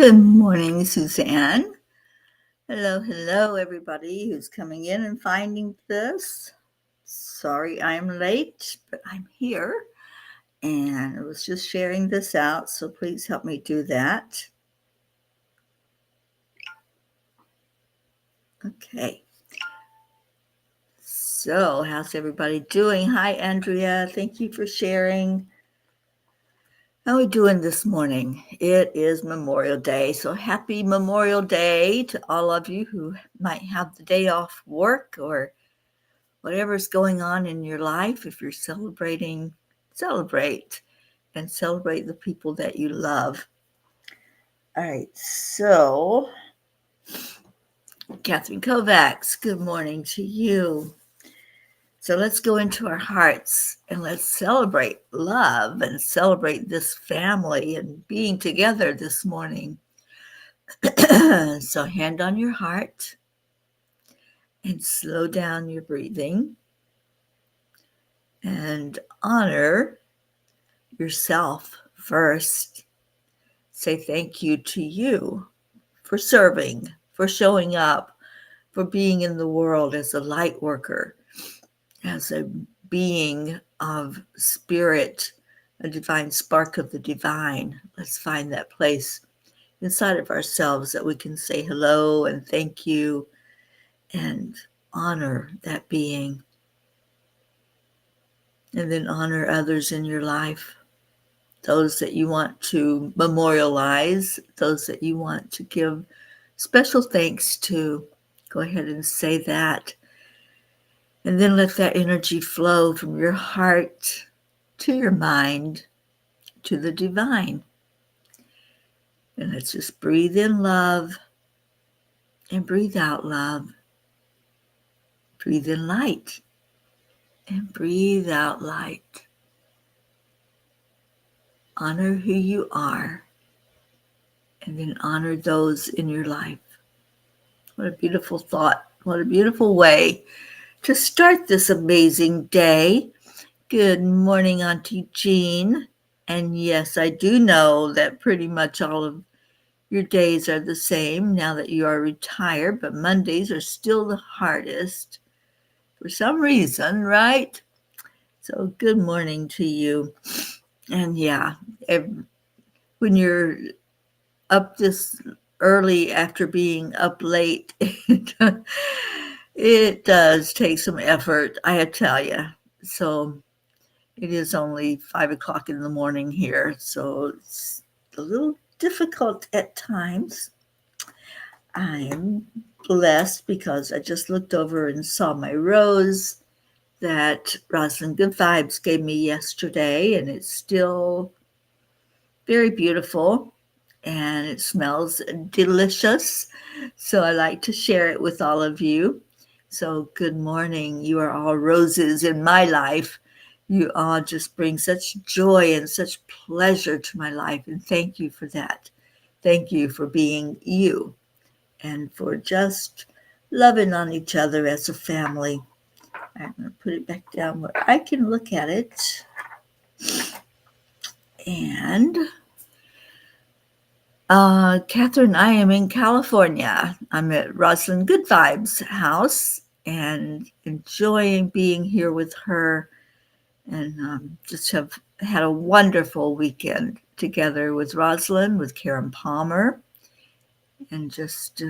Good morning, Suzanne. Hello, everybody who's coming in and finding this. Sorry I'm late, but I'm here. And I was just sharing this out, so please help me do that. Okay. So, how's everybody doing? Hi, Andrea. Thank you for sharing. How are we doing this morning? It is Memorial Day, so happy Memorial Day to all of you who might have the day off work or whatever's going on in your life. If you're celebrating, celebrate and celebrate the people that you love. All right, so Catherine Kovacs, good morning to you. So let's go into our hearts and let's celebrate love and celebrate this family and being together this morning. So hand on your heart and slow down your breathing and honor yourself first. Say thank you to you for serving, for showing up, for being in the world as a light worker, as a being of spirit, a divine spark of the divine. Let's find that place inside of ourselves that we can say hello and thank you and honor that being. And then honor others in your life, those that you want to memorialize, those that you want to give special thanks to. Go ahead and say that. And then let that energy flow from your heart to your mind to the divine. And let's just breathe in love and breathe out love. Breathe in light and breathe out light. Honor who you are and then honor those in your life. What a beautiful thought. What a beautiful way to start this amazing day. Good morning, Auntie Jean. And yes, I do know that pretty much all of your days are the same now that you are retired, but Mondays are still the hardest for some reason, right? So good morning to you. And yeah, when you're up this early after being up late, it does take some effort, I tell you. So it is only 5 o'clock in the morning here, so it's a little difficult at times. I'm blessed because I just looked over and saw my rose that Rosalind Good Vibes gave me yesterday, and it's still very beautiful and it smells delicious. So I like to share it with all of you. So good morning. You are all roses in my life. You all just bring such joy and such pleasure to my life. And thank you for that. Thank you for being you and for just loving on each other as a family. I'm going to put it back down where I can look at it. And Catherine, I am in California. I'm at Rosalind Good Vibes house and enjoying being here with her, and just have had a wonderful weekend together with Rosalind, with Karen Palmer, and just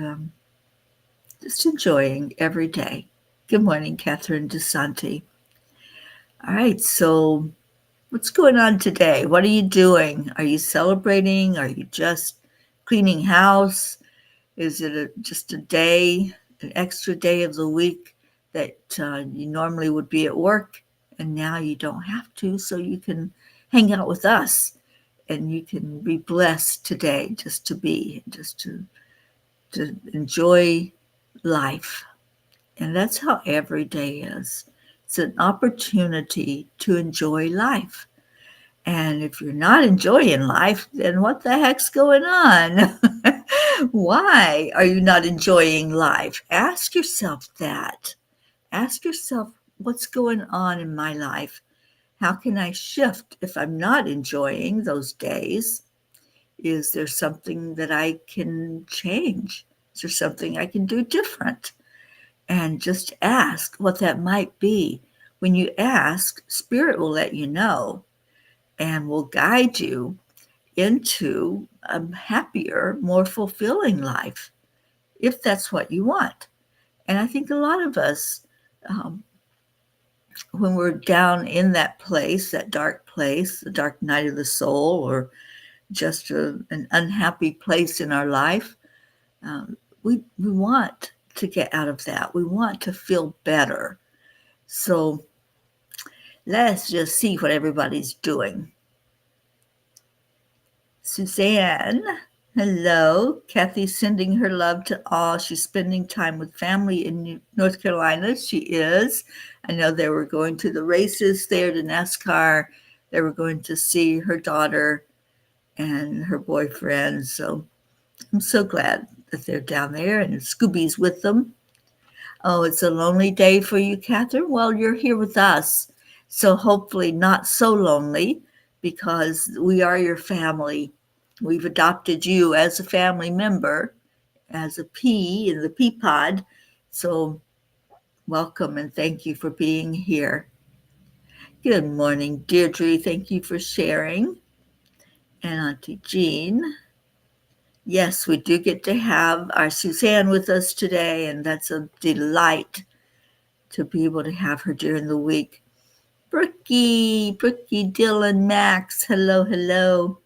enjoying every day. Good morning, Catherine DeSanti. All right, so what's going on today? What are you doing? Are you celebrating? Are you just cleaning house? Is it just a day, an extra day of the week that you normally would be at work and now you don't have to, so you can hang out with us and you can be blessed today just to be, just to enjoy life. And that's how every day is. It's an opportunity to enjoy life. And if you're not enjoying life, then what the heck's going on? Why are you not enjoying life? Ask yourself that. Ask yourself, what's going on in my life? How can I shift if I'm not enjoying those days? Is there something that I can change? Is there something I can do different? And just ask what that might be. When you ask, Spirit will let you know and will guide you into a happier, more fulfilling life, if that's what you want. And I think a lot of us, um, when we're down in that place, that dark place, the dark night of the soul, or just an unhappy place in our life, we want to get out of that. We want to feel better. So let's just see what everybody's doing. Suzanne, hello. Kathy's sending her love to all. She's spending time with family in North Carolina. She is. I know they were going to the races there, to NASCAR. They were going to see her daughter and her boyfriend. So I'm so glad that they're down there, and Scooby's with them. Oh, it's a lonely day for you, Catherine? Well, you're here with us. So hopefully not so lonely, because we are your family. We've adopted you as a family member, as a pea in the pea pod. So welcome and thank you for being here. Good morning, Deirdre. Thank you for sharing. And Auntie Jean. Yes, we do get to have our Suzanne with us today, and that's a delight to be able to have her during the week. Brookie, Dylan, Max, hello,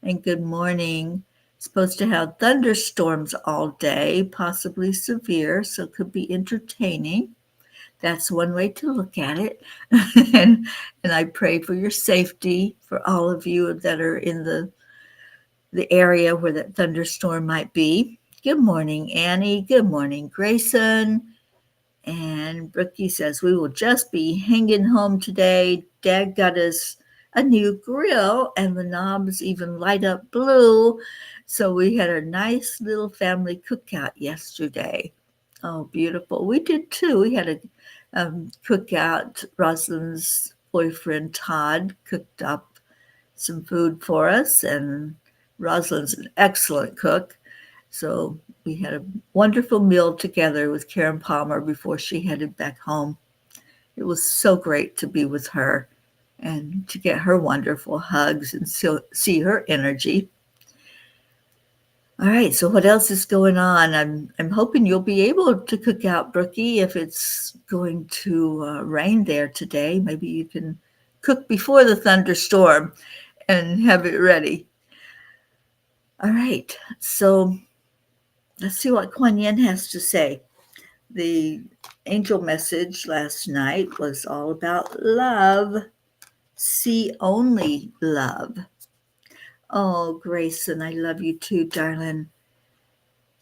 and good morning. Supposed to have thunderstorms all day, possibly severe, so it could be entertaining. That's one way to look at it. and I pray for your safety, for all of you that are in the area where that thunderstorm might be. Good morning, Annie. Good morning, Grayson. And Brookie says, we will just be hanging home today. Dad got us a new grill, and the knobs even light up blue. So we had a nice little family cookout yesterday. Oh, beautiful. We did too. We had a cookout. Rosalind's boyfriend, Todd, cooked up some food for us, and Rosalind's an excellent cook. So we had a wonderful meal together with Karen Palmer before she headed back home. It was so great to be with her and to get her wonderful hugs and see her energy. All right, so what else is going on? I'm hoping you'll be able to cook out, Brookie, if it's going to rain there today. Maybe you can cook before the thunderstorm and have it ready. All right, so let's see what Kuan Yin has to say. The angel message last night was all about love. See only love. Oh, Grayson, I love you too, darling.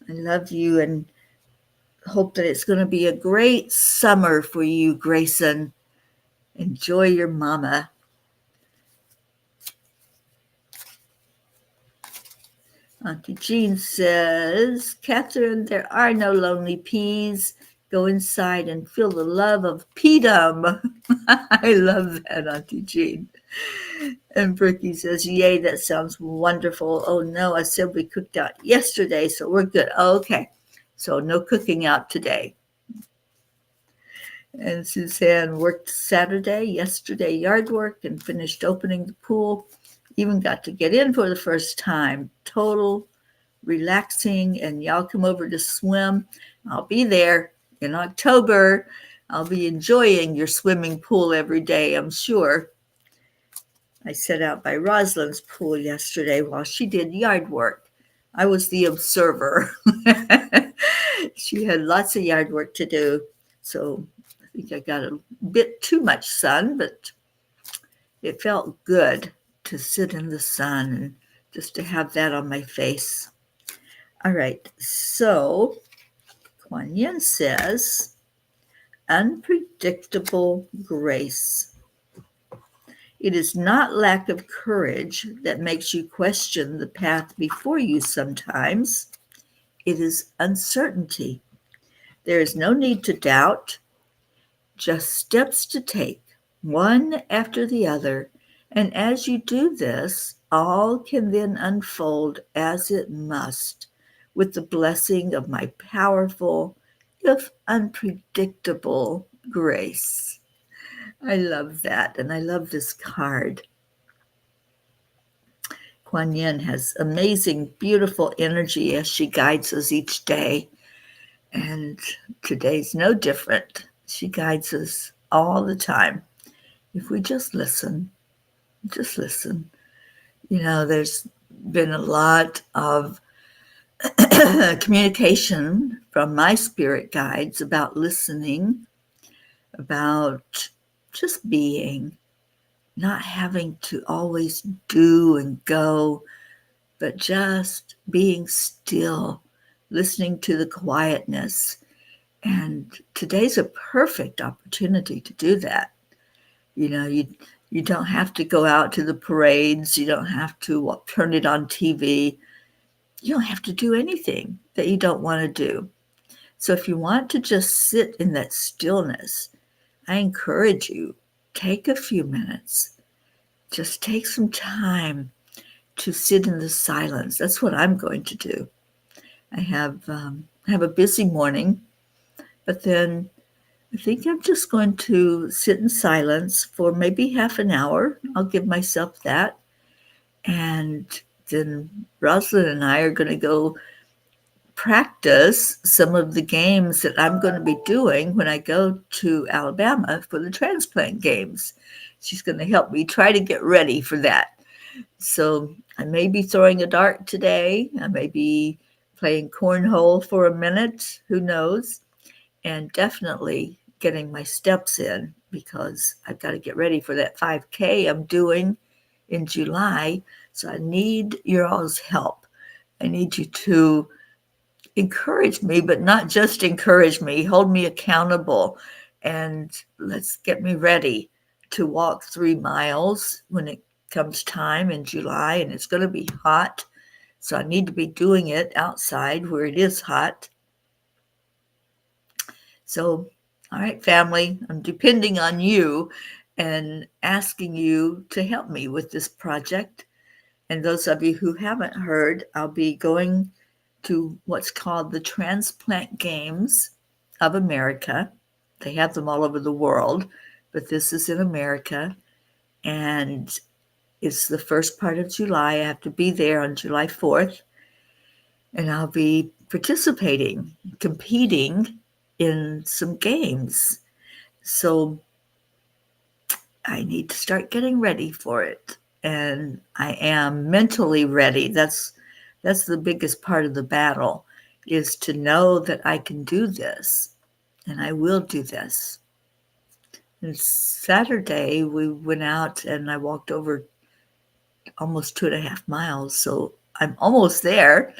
I love you and hope that it's going to be a great summer for you, Grayson. Enjoy your mama. Auntie Jean says, Catherine, there are no lonely peas. Go inside and feel the love of peedom. I love that, Auntie Jean. And Brookie says, yay, that sounds wonderful. Oh, no, I said we cooked out yesterday, so we're good. Oh, okay, so no cooking out today. And Suzanne worked Saturday, yesterday, yard work, and finished opening the pool. Even got to get in for the first time. Total relaxing, and y'all come over to swim. I'll be there in October. I'll be enjoying your swimming pool every day, I'm sure. I sat out by Rosalind's pool yesterday while she did yard work. I was the observer. She had lots of yard work to do, so I think I got a bit too much sun, but it felt good to sit in the sun and just to have that on my face. All right, so Kuan Yin says, unpredictable grace. It is not lack of courage that makes you question the path before you sometimes. It is uncertainty. There is no need to doubt, just steps to take, one after the other. And as you do this, all can then unfold as it must, with the blessing of my powerful, if unpredictable, grace. I love that, and I love this card. Kuan Yin has amazing, beautiful energy as she guides us each day, and today's no different. She guides us all the time. If we just listen, just listen. You know, there's been a lot of communication from my spirit guides about listening, about just being, not having to always do and go, but just being still, listening to the quietness. And today's a perfect opportunity to do that. You know, you don't have to go out to the parades. You don't have to turn it on TV. You don't have to do anything that you don't want to do. So if you want to just sit in that stillness, I encourage you, take a few minutes. Just take some time to sit in the silence. That's what I'm going to do. I have a busy morning, but then I think I'm just going to sit in silence for maybe half an hour. I'll give myself that. And then Rosalind and I are going to go practice some of the games that I'm going to be doing when I go to Alabama for the transplant games. She's going to help me try to get ready for that. So I may be throwing a dart today. I may be playing cornhole for a minute. Who knows? And definitely getting my steps in, because I've got to get ready for that 5K I'm doing in July. So I need your all's help. I need you to encourage me, but not just encourage me, hold me accountable, and let's get me ready to walk 3 miles when it comes time in July, and it's going to be hot. So I need to be doing it outside where it is hot. So, all right, family, I'm depending on you and asking you to help me with this project. And those of you who haven't heard, I'll be going to what's called the Transplant Games of America. They have them all over the world, but this is in America. And it's the first part of July. I have to be there on July 4th. And I'll be participating, competing in some games. So I need to start getting ready for it. And I am mentally ready. That's the biggest part of the battle, is to know that I can do this, and I will do this. And Saturday, we went out and I walked over almost 2.5 miles. So I'm almost there.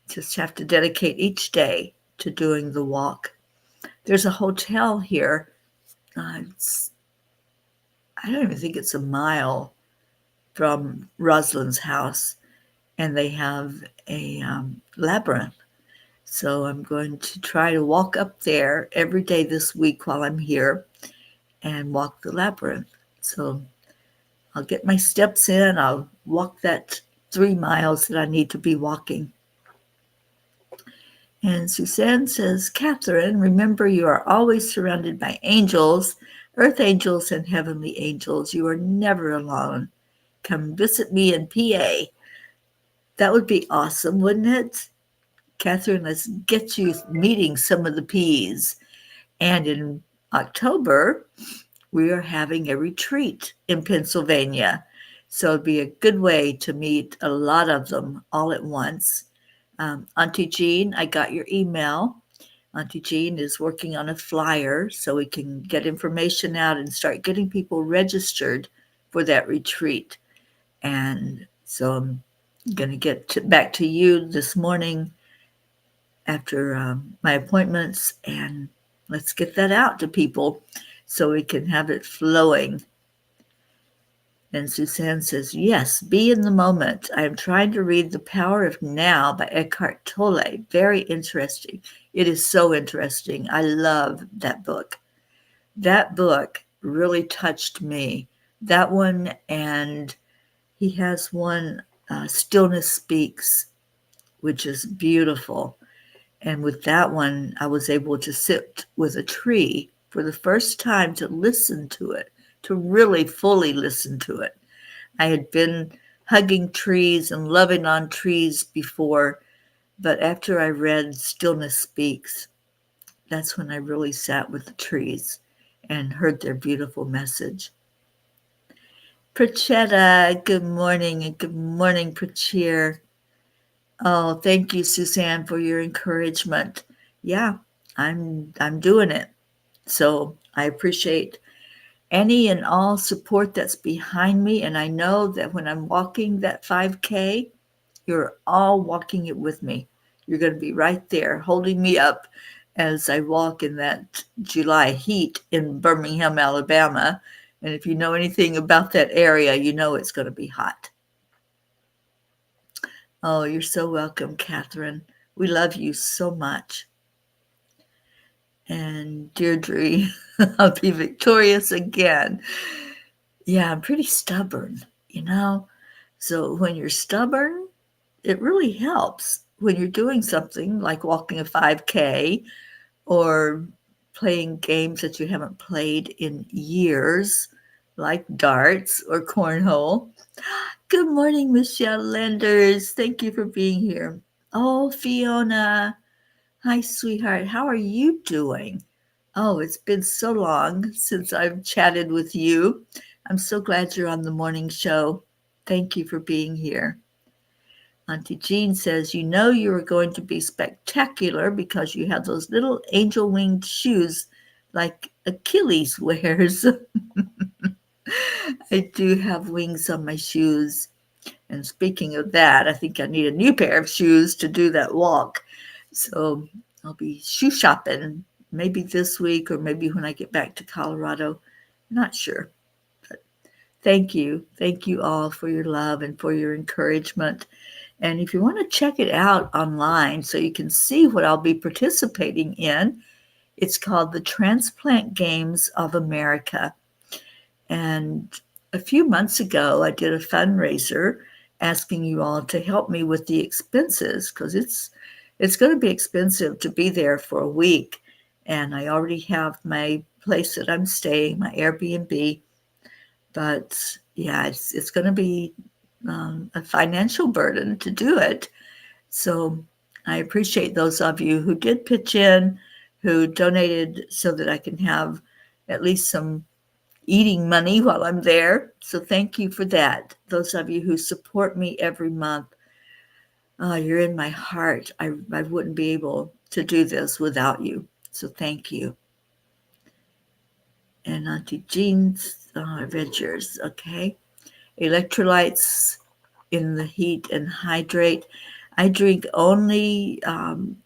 Just have to dedicate each day to doing the walk. There's a hotel here. I don't even think it's a mile from Rosalind's house, and they have a labyrinth. So I'm going to try to walk up there every day this week while I'm here and walk the labyrinth. So I'll get my steps in. I'll walk that 3 miles that I need to be walking. And Suzanne says, Catherine, remember you are always surrounded by angels, earth angels and heavenly angels. You are never alone. Come visit me in PA. That would be awesome, wouldn't it? Catherine, let's get you meeting some of the P's. And in October, we are having a retreat in Pennsylvania. So it'd be a good way to meet a lot of them all at once. Auntie Jean, I got your email. Auntie Jean is working on a flyer so we can get information out and start getting people registered for that retreat. And so I'm going to get back to you this morning after my appointments, and let's get that out to people so we can have it flowing. And Suzanne says, yes, be in the moment. I am trying to read The Power of Now by Eckhart Tolle. Very interesting. It is so interesting. I love that book. That book really touched me. That one and He has one, Stillness Speaks, which is beautiful. And with that one, I was able to sit with a tree for the first time to listen to it, to really fully listen to it. I had been hugging trees and loving on trees before, but after I read Stillness Speaks, that's when I really sat with the trees and heard their beautiful message. Prachetta, good morning, and good morning, Prachir. Oh, thank you, Suzanne, for your encouragement. Yeah, I'm doing it. So I appreciate any and all support that's behind me. And I know that when I'm walking that 5K, you're all walking it with me. You're going to be right there holding me up as I walk in that July heat in Birmingham, Alabama. And if you know anything about that area, you know it's going to be hot. Oh, you're so welcome, Catherine. We love you so much. And Deirdre, I'll be victorious again. Yeah, I'm pretty stubborn, you know? So when you're stubborn, it really helps when you're doing something like walking a 5K or playing games that you haven't played in years, like darts or cornhole. Good morning, Michelle Lenders. Thank you for being here. Oh, Fiona. Hi, sweetheart. How are you doing? Oh, it's been so long since I've chatted with you. I'm so glad you're on the morning show. Thank you for being here. Auntie Jean says, you know you are going to be spectacular because you have those little angel winged shoes like Achilles wears. I do have wings on my shoes. And speaking of that, I think I need a new pair of shoes to do that walk. So I'll be shoe shopping maybe this week or maybe when I get back to Colorado. Not sure. But thank you. Thank you all for your love and for your encouragement. And if you want to check it out online so you can see what I'll be participating in, it's called the Transplant Games of America. And a few months ago, I did a fundraiser asking you all to help me with the expenses because it's going to be expensive to be there for a week. And I already have my place that I'm staying, my Airbnb. But yeah, it's going to be a financial burden to do it. So I appreciate those of you who did pitch in, who donated so that I can have at least some eating money while I'm there. So thank you for that. Those of you who support me every month, you're in my heart. I wouldn't be able to do this without you. So thank you. And Auntie Jean's, I read yours. Okay. Electrolytes in the heat and hydrate. I drink only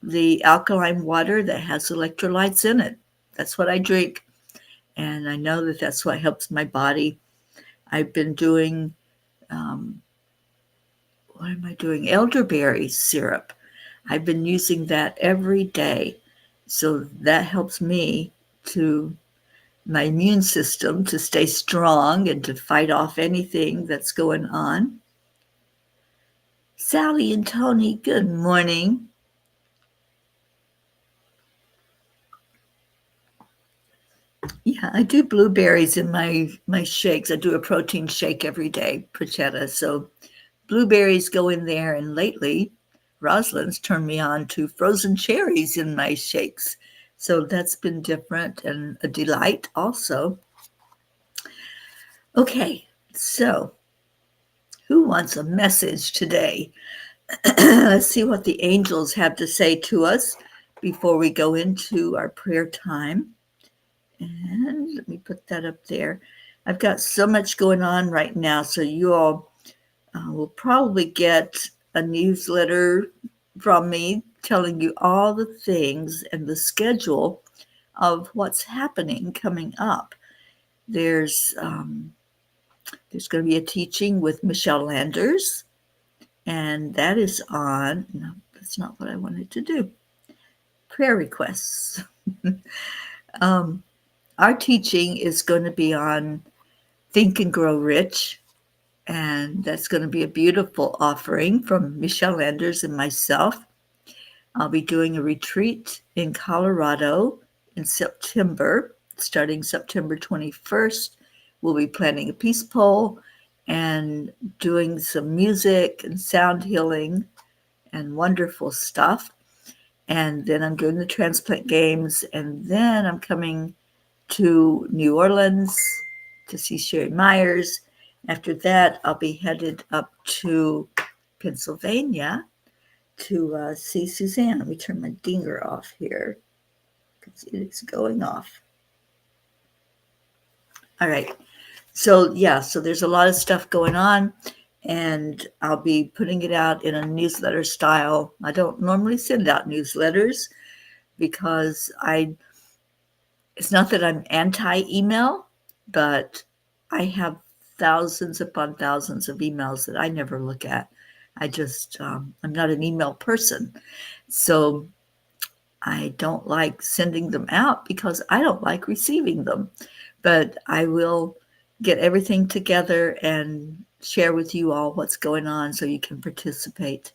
the alkaline water that has electrolytes in it. That's what I drink. And I know that that's what helps my body. I've been doing, what am I doing? Elderberry syrup. I've been using that every day. So that helps me to my immune system to stay strong and to fight off anything that's going on. Sally and Tony, good morning. Yeah, I do blueberries in my shakes. I do a protein shake every day, Prachetta. So blueberries go in there, and lately Rosalind's turned me on to frozen cherries in my shakes. So that's been different and a delight also. Okay, so who wants a message today? Let's see what the angels have to say to us before we go into our prayer time. And let me put that up there. I've got so much going on right now, so you all will probably get a newsletter from me telling you all the things and the schedule of what's happening coming up. There's going to be a teaching with Michelle Landers, and that is on, no, that's not what I wanted to do, prayer requests. Our teaching is going to be on Think and Grow Rich, And that's going to be a beautiful offering from Michelle Landers and myself. I'll be doing a retreat in Colorado in September, starting September 21st. We'll be planning a peace pole and doing some music and sound healing and wonderful stuff. And then I'm doing the transplant games, and then I'm coming to New Orleans to see Sherry Myers. After that, I'll be headed up to Pennsylvania to see Suzanne. Let me turn my dinger off here because it's going off. All right. So there's a lot of stuff going on, and I'll be putting it out in a newsletter style. I don't normally send out newsletters because it's not that I'm anti-email, but I have thousands upon thousands of emails that I never look at. I'm not an email person. So I don't like sending them out because I don't like receiving them. But I will get everything together and share with you all what's going on so you can participate.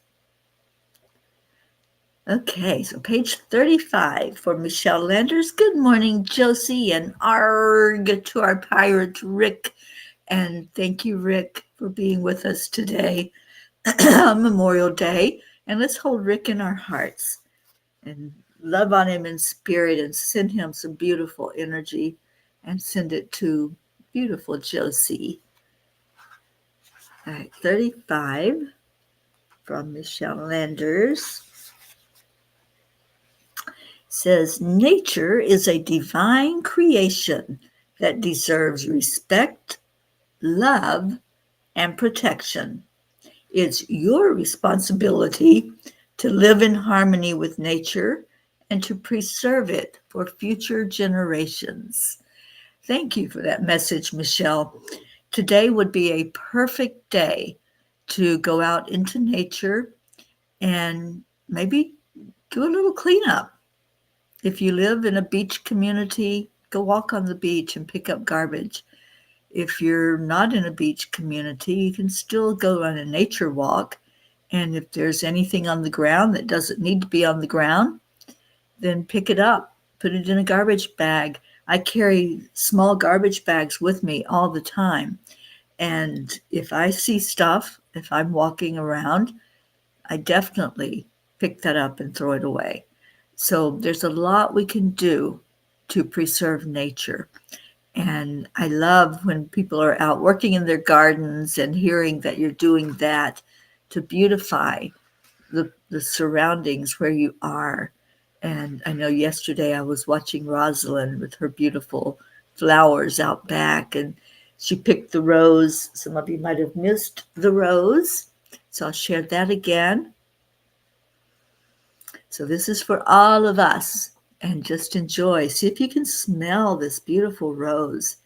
Okay, so page 35 for Michelle Landers. Good morning, Josie, and arg to our pirate, Rick. And thank you, Rick, for being with us today on Memorial Day. And let's hold Rick in our hearts and love on him in spirit and send him some beautiful energy and send it to beautiful Josie. All right, 35 from Michelle Landers says, nature is a divine creation that deserves respect, love, and protection. It's your responsibility to live in harmony with nature and to preserve it for future generations. Thank you for that message, Michelle. Today would be a perfect day to go out into nature and maybe do a little cleanup. If you live in a beach community, go walk on the beach and pick up garbage. If you're not in a beach community, you can still go on a nature walk. And if there's anything on the ground that doesn't need to be on the ground, then pick it up, put it in a garbage bag. I carry small garbage bags with me all the time. And if I see stuff, if I'm walking around, I definitely pick that up and throw it away. So there's a lot we can do to preserve nature. And I love when people are out working in their gardens and hearing that you're doing that to beautify the surroundings where you are. And I know yesterday I was watching Rosalind with her beautiful flowers out back, and she picked the rose. Some of you might have missed the rose, so I'll share that again. So this is for all of us, and just enjoy. See if you can smell this beautiful rose.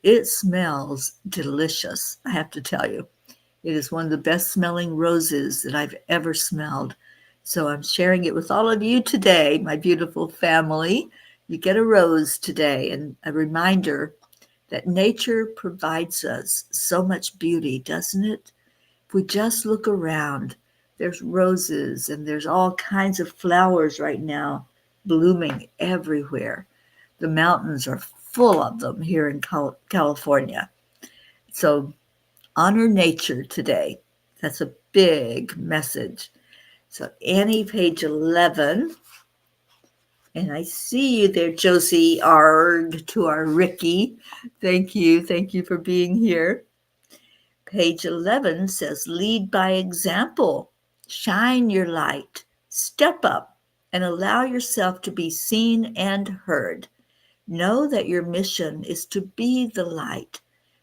It smells delicious, I have to tell you. It is one of the best smelling roses that I've ever smelled. So I'm sharing it with all of you today, my beautiful family. You get a rose today, and a reminder that nature provides us so much beauty, doesn't it? If we just look around, there's roses and there's all kinds of flowers right now blooming everywhere. The mountains are full of them here in California. So honor nature today. That's a big message. So Annie, page 11. And I see you there, Josie, arg to our Ricky. Thank you. Thank you for being here. Page 11 says, lead by example. Shine your light. Step up and allow yourself to be seen and heard. Know that your mission is to be the light.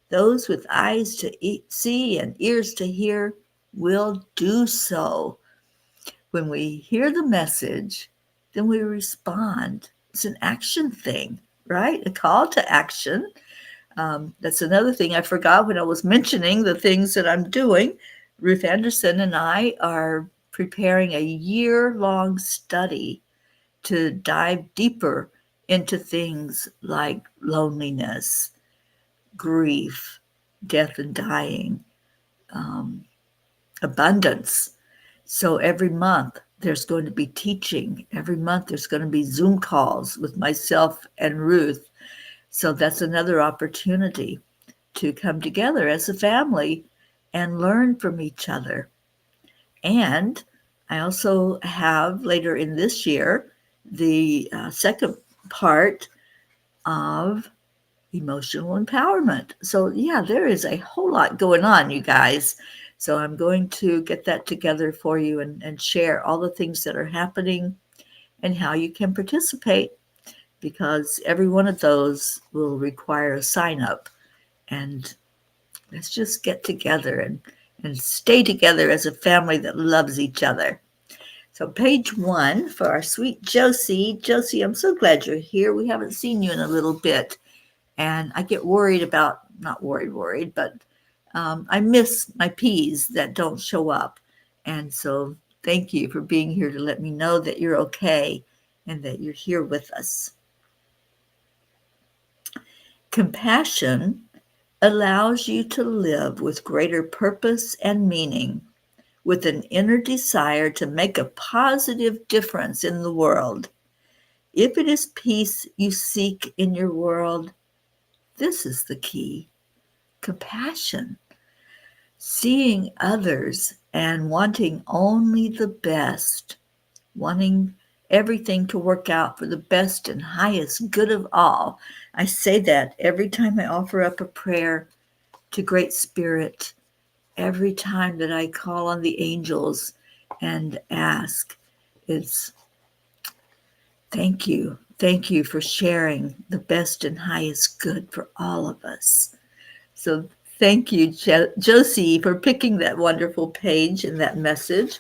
Those with eyes to see and ears to hear will do so. When we hear the message, then we respond. It's an action thing, right? A call to action. That's another thing I forgot when I was mentioning the things that I'm doing. Ruth Anderson and I are preparing a year-long study to dive deeper into things like loneliness, grief, death and dying, abundance. So every month there's going to be teaching. Every month there's going to be Zoom calls with myself and Ruth. So that's another opportunity to come together as a family and learn from each other. And I also have later in this year the second part of emotional empowerment. So, yeah, there is a whole lot going on, you guys. So, I'm going to get that together for you and share all the things that are happening and how you can participate, because every one of those will require a sign up. And let's just get together and stay together as a family that loves each other. So, page 1 for our sweet Josie. Josie, I'm so glad you're here. We haven't seen you in a little bit. And I get worried about, not worried, but I miss my P's that don't show up. And so thank you for being here to let me know that you're okay and that you're here with us. Compassion allows you to live with greater purpose and meaning, with an inner desire to make a positive difference in the world. If it is peace you seek in your world, this is the key: compassion. Seeing others and wanting only the best, wanting everything to work out for the best and highest good of all. I say that every time I offer up a prayer to Great Spirit, every time that I call on the angels and ask, it's thank you. Thank you for sharing the best and highest good for all of us. So thank you, Josie, for picking that wonderful page and that message.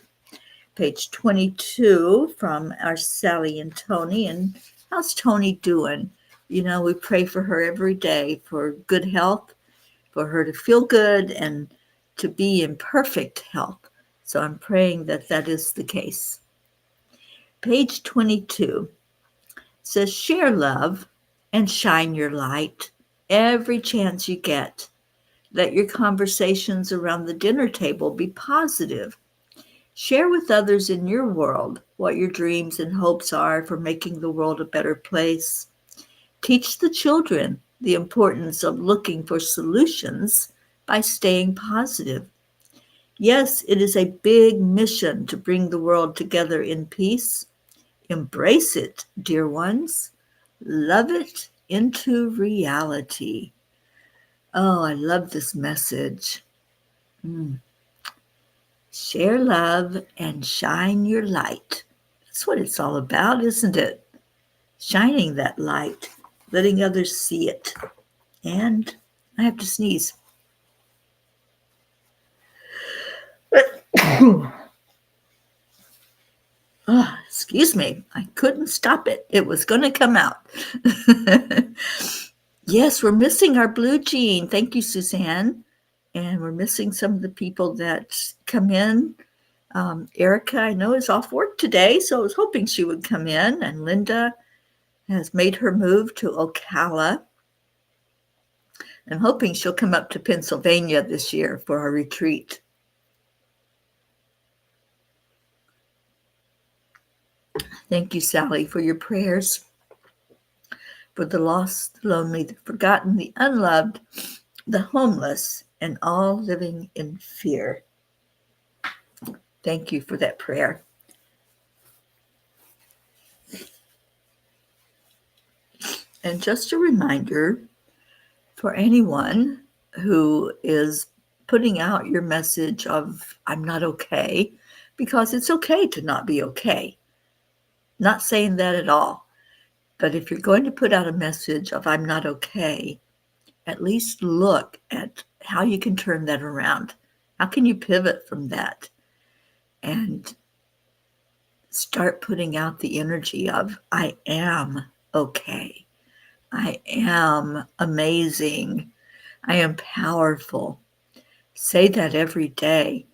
Page 22 from our Sally and Tony. And how's Tony doing? You know, we pray for her every day for good health, for her to feel good and to be in perfect health. So I'm praying that that is the case. Page 22 says, share love and shine your light every chance you get. Let your conversations around the dinner table be positive. Share with others in your world what your dreams and hopes are for making the world a better place. Teach the children the importance of looking for solutions by staying positive. Yes, it is a big mission to bring the world together in peace. Embrace it, dear ones. Love it into reality. Oh, I love this message. Share love and shine your light. That's what it's all about, isn't it? Shining that light, letting others see it. And I have to sneeze. Oh, excuse me. I couldn't stop it. It was going to come out. Yes, we're missing our blue jean. Thank you, Suzanne. And we're missing some of the people that come in. Erica, I know, is off work today, so I was hoping she would come in. And Linda has made her move to Ocala. I'm hoping she'll come up to Pennsylvania this year for our retreat. Thank you, Sally, for your prayers for the lost, the lonely, the forgotten, the unloved, the homeless, and all living in fear. Thank you for that prayer. And just a reminder for anyone who is putting out your message of, I'm not okay, because it's okay to not be okay. Not saying that at all. But if you're going to put out a message of, I'm not okay, at least look at how you can turn that around. How can you pivot from that and start putting out the energy of, I am okay. I am amazing. I am powerful. Say that every day,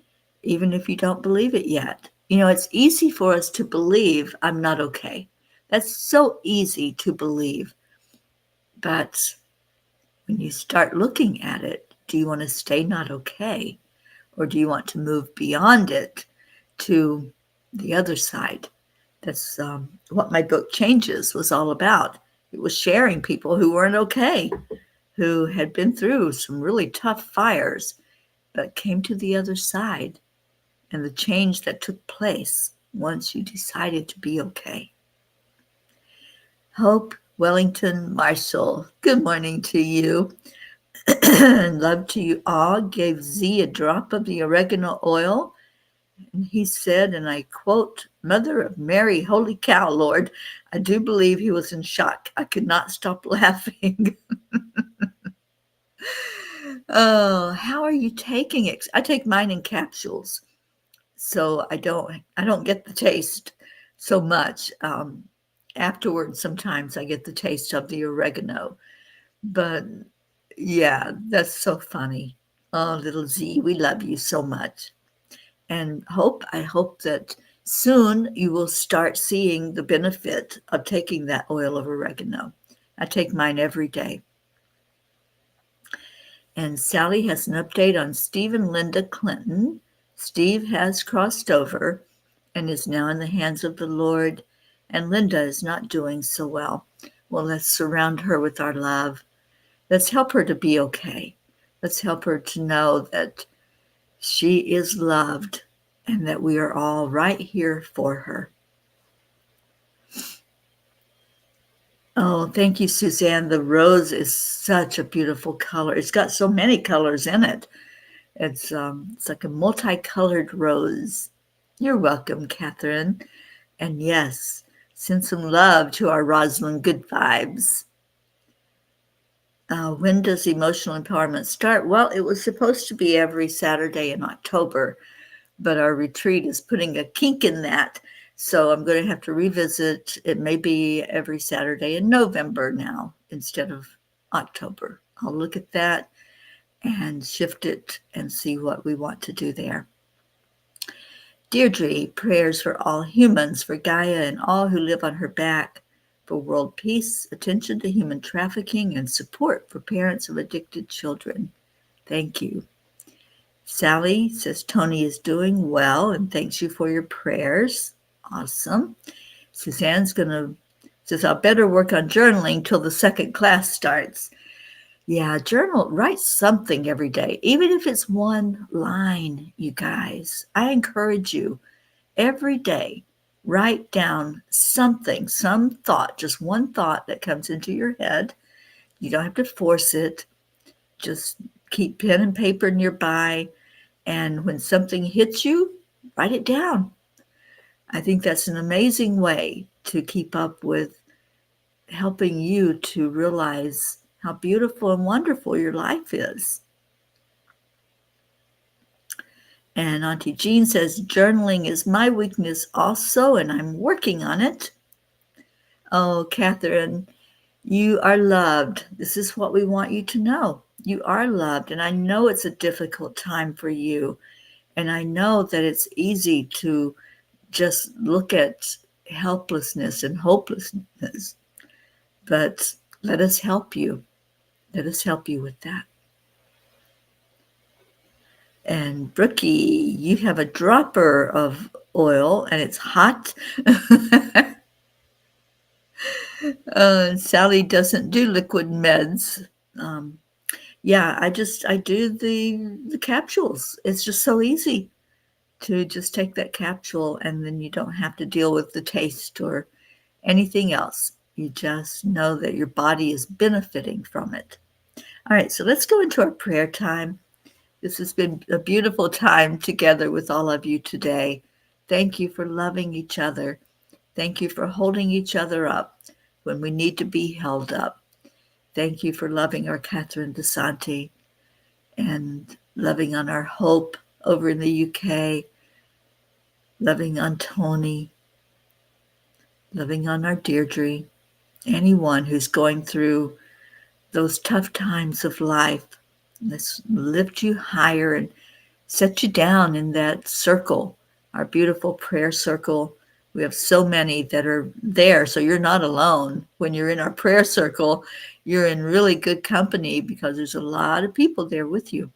even if you don't believe it yet. You know, it's easy for us to believe I'm not okay. That's so easy to believe. But when you start looking at it, do you want to stay not okay? Or do you want to move beyond it to the other side? That's what my book Changes was all about. It was sharing people who weren't okay, who had been through some really tough fires, but came to the other side, and the change that took place once you decided to be okay. Hope Wellington Marshall, good morning to you. Love to you all. Gave Z a drop of the oregano oil. And he said, and I quote, "Mother of Mary, holy cow, Lord." I do believe he was in shock. I could not stop laughing. Oh, how are you taking it? I take mine in capsules, so I don't get the taste so much. Afterwards, sometimes I get the taste of the oregano. But yeah, that's so funny. Oh, little Z, we love you so much. And I hope that soon you will start seeing the benefit of taking that oil of oregano. I take mine every day. And Sally has an update on Steve and Linda Clinton. Steve has crossed over and is now in the hands of the Lord, and Linda is not doing so well. Well, let's surround her with our love. Let's help her to be okay. Let's help her to know that she is loved and that we are all right here for her. Oh, thank you, Suzanne. The rose is such a beautiful color. It's got so many colors in it. It's like a multicolored rose. You're welcome, Catherine. And yes, send some love to our Rosalind Good Vibes. When does emotional empowerment start? Well, it was supposed to be every Saturday in October, but our retreat is putting a kink in that. So I'm going to have to revisit. It may be every Saturday in November now instead of October. I'll look at that and shift it and see what we want to do there. Deirdre, prayers for all humans, for Gaia and all who live on her back, for world peace, attention to human trafficking, and support for parents of addicted children. Thank you. Sally says Tony is doing well and thanks you for your prayers. Awesome. Suzanne's says I'll better work on journaling till the second class starts. Yeah, journal, write something every day, even if it's one line, you guys. I encourage you every day, write down something, some thought, just one thought that comes into your head. You don't have to force it. Just keep pen and paper nearby. And when something hits you, write it down. I think that's an amazing way to keep up with helping you to realize how beautiful and wonderful your life is. And Auntie Jean says, journaling is my weakness also, and I'm working on it. Oh, Catherine, you are loved. This is what we want you to know. You are loved, and I know it's a difficult time for you. And I know that it's easy to just look at helplessness and hopelessness. But let us help you. Let us help you with that. And Brookie, you have a dropper of oil and it's hot. Sally doesn't do liquid meds. Yeah, I do the capsules. It's just so easy to just take that capsule and then you don't have to deal with the taste or anything else. You just know that your body is benefiting from it. All right, so let's go into our prayer time. This has been a beautiful time together with all of you today. Thank you for loving each other. Thank you for holding each other up when we need to be held up. Thank you for loving our Catherine DeSanti and loving on our Hope over in the UK, loving on Tony, loving on our Deirdre, anyone who's going through those tough times of life. Let's lift you higher and set you down in that circle, our beautiful prayer circle. We have so many that are there, so you're not alone. When you're in our prayer circle, you're in really good company because there's a lot of people there with you.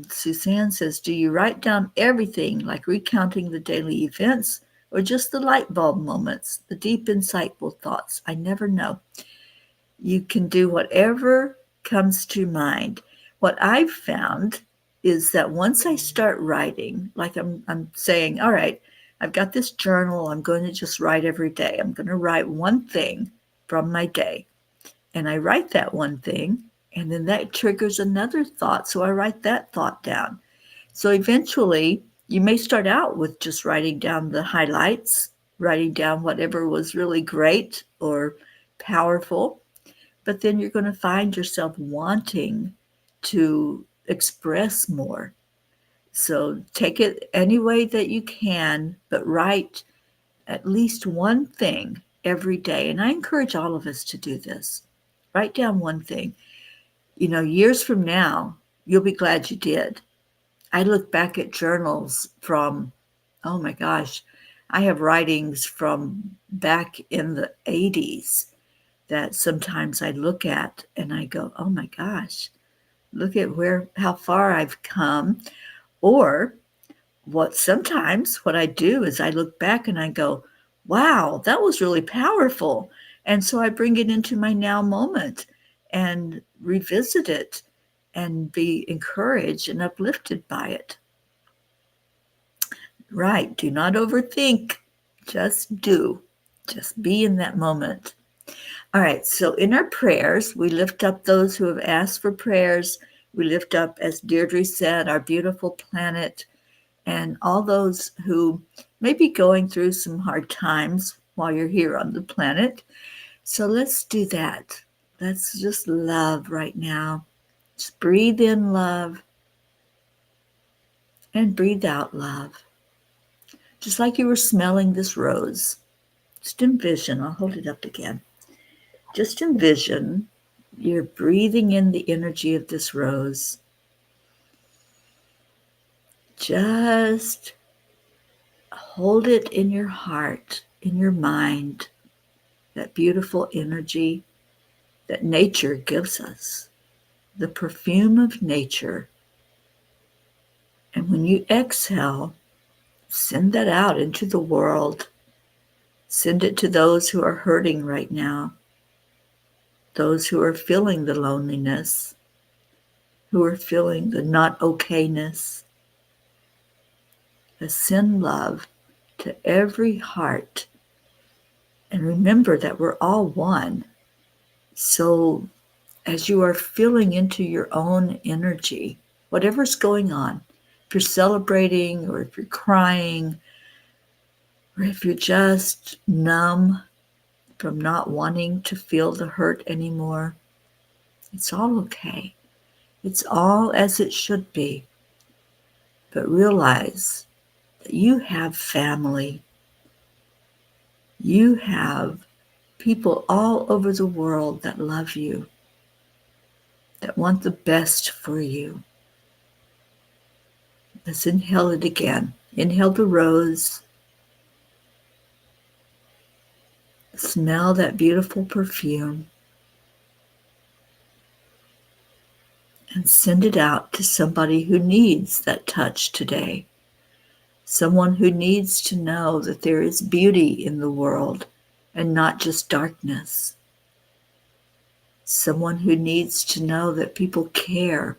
Suzanne says, do you write down everything, like recounting the daily events, or just the light bulb moments, the deep, insightful thoughts? I never know. You can do whatever comes to mind. What I've found is that once I start writing, like I'm saying, all right, I've got this journal, I'm going to just write every day. I'm going to write one thing from my day. And I write that one thing, and then that triggers another thought. So I write that thought down. So eventually, you may start out with just writing down the highlights, writing down whatever was really great or powerful, but then you're going to find yourself wanting to express more. So take it any way that you can, but write at least one thing every day. And I encourage all of us to do this. Write down one thing. Years from now, you'll be glad you did. I look back at journals from, oh my gosh, I have writings from back in the 80s that sometimes I look at and I go, oh my gosh, look at how far I've come. Or what I do is I look back and I go, wow, that was really powerful. And so I bring it into my now moment and revisit it and be encouraged and uplifted by it. Right. Do not overthink. Just do. Just be in that moment. All right. So in our prayers, we lift up those who have asked for prayers. We lift up, as Deirdre said, our beautiful planet and all those who may be going through some hard times while you're here on the planet. So let's do that. Let's just love right now. Just breathe in love and breathe out love. Just like you were smelling this rose. Just envision, I'll hold it up again. Just envision you're breathing in the energy of this rose. Just hold it in your heart, in your mind, that beautiful energy that nature gives us, the perfume of nature. And when you exhale, send that out into the world. Send it to those who are hurting right now, those who are feeling the loneliness, who are feeling the not okayness. Send love to every heart. And remember that we're all one. So as you are feeling into your own energy, whatever's going on, if you're celebrating or if you're crying, or if you're just numb from not wanting to feel the hurt anymore, it's all okay. It's all as it should be. But realize that you have family. You have people all over the world that love you, that want the best for you. Let's inhale it again. Inhale the rose. Smell that beautiful perfume. And send it out to somebody who needs that touch today. Someone who needs to know that there is beauty in the world and not just darkness. Someone who needs to know that people care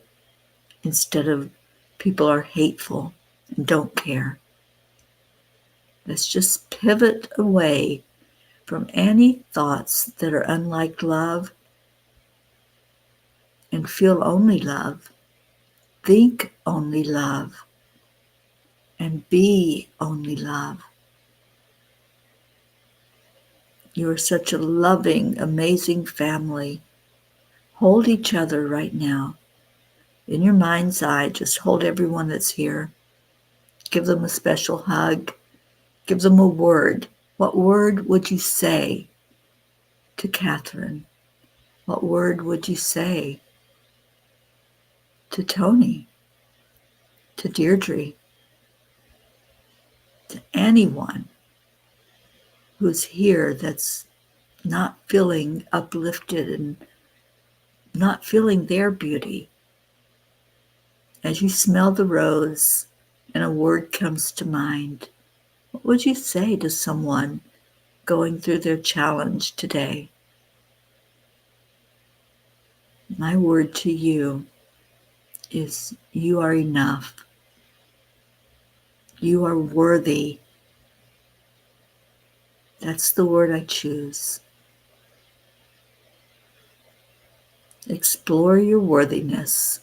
instead of people are hateful and don't care. Let's just pivot away from any thoughts that are unlike love and feel only love. Think only love and be only love. You are such a loving, amazing family. Hold each other right now. In your mind's eye, just hold everyone that's here. Give them a special hug. Give them a word. What word would you say to Catherine? What word would you say to Tony? To Deirdre? To anyone who's here that's not feeling uplifted and not feeling their beauty? As you smell the rose and a word comes to mind, what would you say to someone going through their challenge today? My word to you is you are enough. You are worthy. That's the word I choose. Explore your worthiness.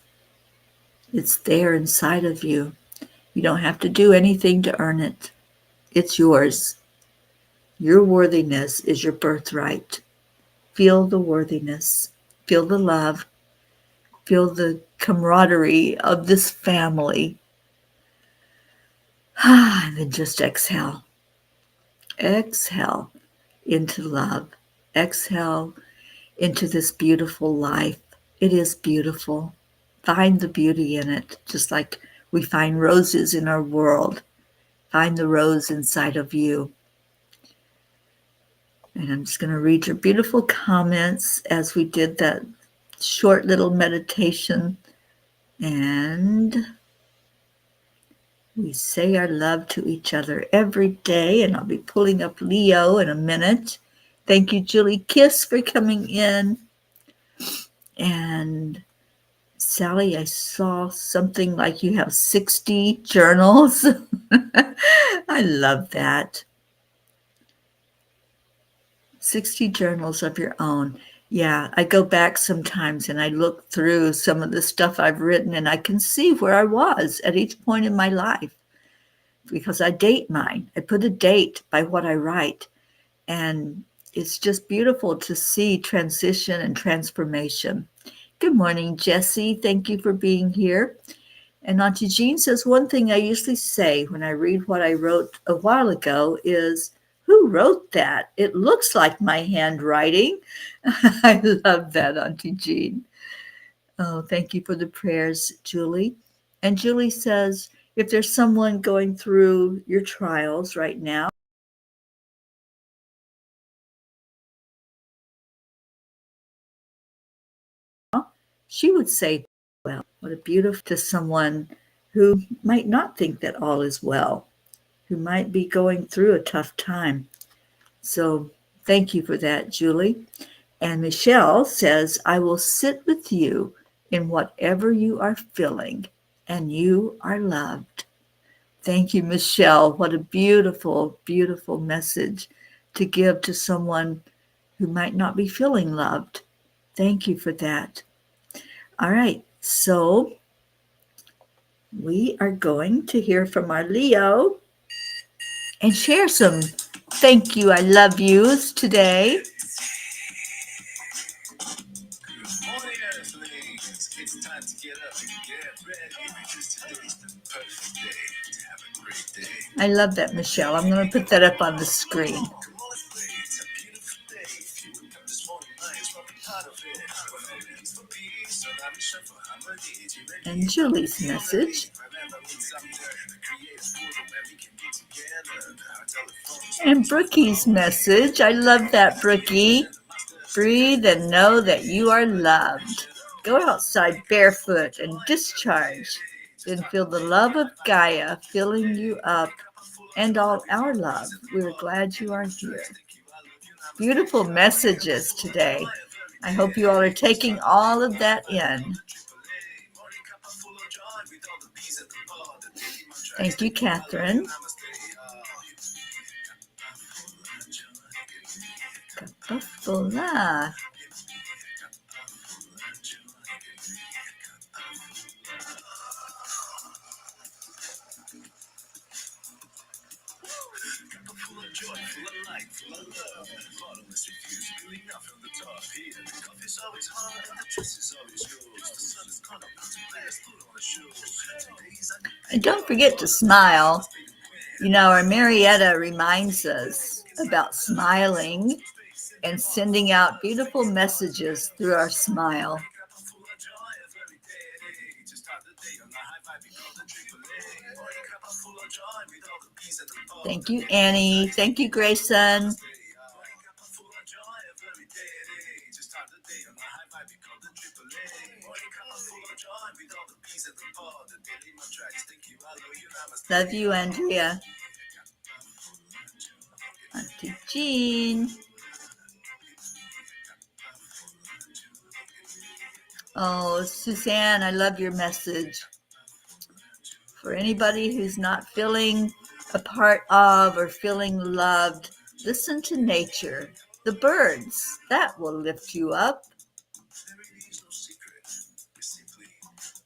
It's there inside of you. You don't have to do anything to earn it. It's yours. Your worthiness is your birthright. Feel the worthiness. Feel the love. Feel the camaraderie of this family. And then just exhale. Exhale into love. Exhale into this beautiful life. It is beautiful. Find the beauty in it, just like we find roses in our world. Find the rose inside of you. And I'm just going to read your beautiful comments as we did that short little meditation. And we say our love to each other every day. And I'll be pulling up Leo in a minute. Thank you, Julie Kiss, for coming in. And Sally, I saw something like you have 60 journals. I love that. 60 journals of your own. Yeah, I go back sometimes and I look through some of the stuff I've written and I can see where I was at each point in my life because I date mine. I put a date by what I write. And it's just beautiful to see transition and transformation. Good morning, Jessie. Thank you for being here. And Auntie Jean says, one thing I usually say when I read what I wrote a while ago is, who wrote that? It looks like my handwriting. I love that, Auntie Jean. Oh, thank you for the prayers, Julie. And Julie says, if there's someone going through your trials right now, she would say, well, what a beautiful to someone who might not think that all is well, who might be going through a tough time. So thank you for that, Julie. And Michelle says, I will sit with you in whatever you are feeling, and you are loved. Thank you, Michelle. What a beautiful, beautiful message to give to someone who might not be feeling loved. Thank you for that. All right, so we are going to hear from our Leo and share some thank you, I love yous today. I love that, Michelle. I'm going to put that up on the screen. And Julie's message. And Brookie's message. I love that, Brookie. Breathe and know that you are loved. Go outside barefoot and discharge. Then feel the love of Gaia filling you up and all our love. We're glad you are here. Beautiful messages today. I hope you all are taking all of that in. Thank you, Catherine. Kapafula. And don't forget to smile. You know, our Marietta reminds us about smiling and sending out beautiful messages through our smile. Thank you, Annie. Thank you, Grayson. Love you, Andrea. Auntie Jean. Oh, Suzanne, I love your message. For anybody who's not feeling a part of or feeling loved, listen to nature, the birds. That will lift you up.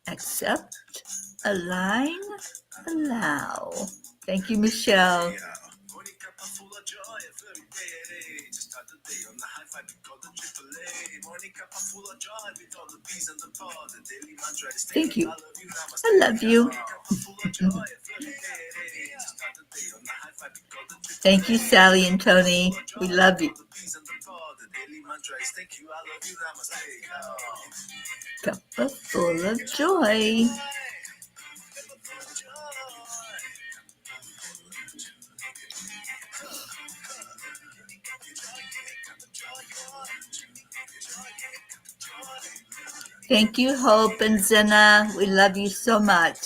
Accept, align, allow. Thank you, Michelle. Morning Cuppa full of joy every day. To start the day on the high five we call the AAA. Morning Cuppa full of joy with all the bees and the pod. The daily mantra is thank you. I love you. Thank you, Sally and Tony. We love you. Cuppa full of joy. Thank you, Hope and Zena. We love you so much.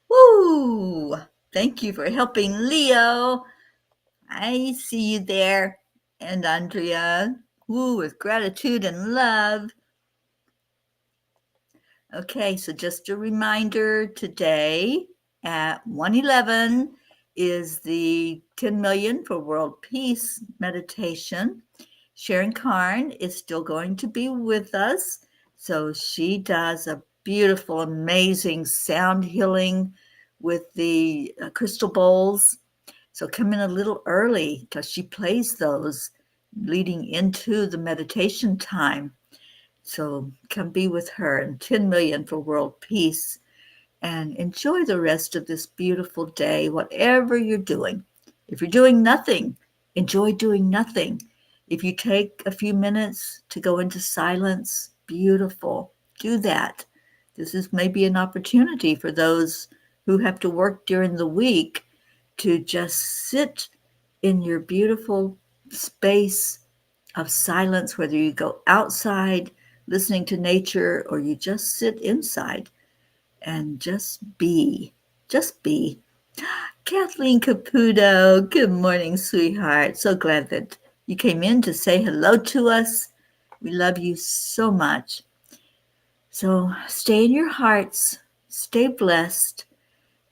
Woo! Thank you for helping Leo. I see you there. And Andrea. Woo, with gratitude and love. Okay, so just a reminder today at 1:11 is the 10 million for world peace meditation. Sharon Karn is still going to be with us. So she does a beautiful, amazing sound healing with the crystal bowls. So come in a little early because she plays those leading into the meditation time. So come be with her, and 10 million for world peace, and enjoy the rest of this beautiful day, whatever you're doing. If you're doing nothing, enjoy doing nothing. If you take a few minutes to go into silence, beautiful, do that. This is maybe an opportunity for those who have to work during the week to just sit in your beautiful space of silence, whether you go outside listening to nature or you just sit inside and just be. Just be. Kathleen Caputo, good morning, sweetheart. So glad that you came in to say hello to us. We love you so much. So stay in your hearts, stay blessed,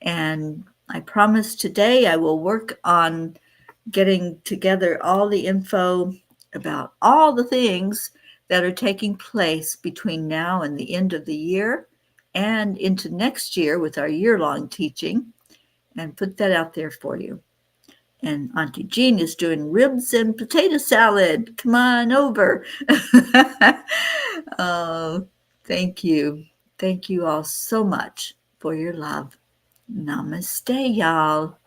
and I promise today I will work on getting together all the info about all the things that are taking place between now and the end of the year and into next year with our year-long teaching, and put that out there for you. And Auntie Jean is doing ribs and potato salad. Come on over. Oh, thank you. Thank you all so much for your love. Namaste, y'all.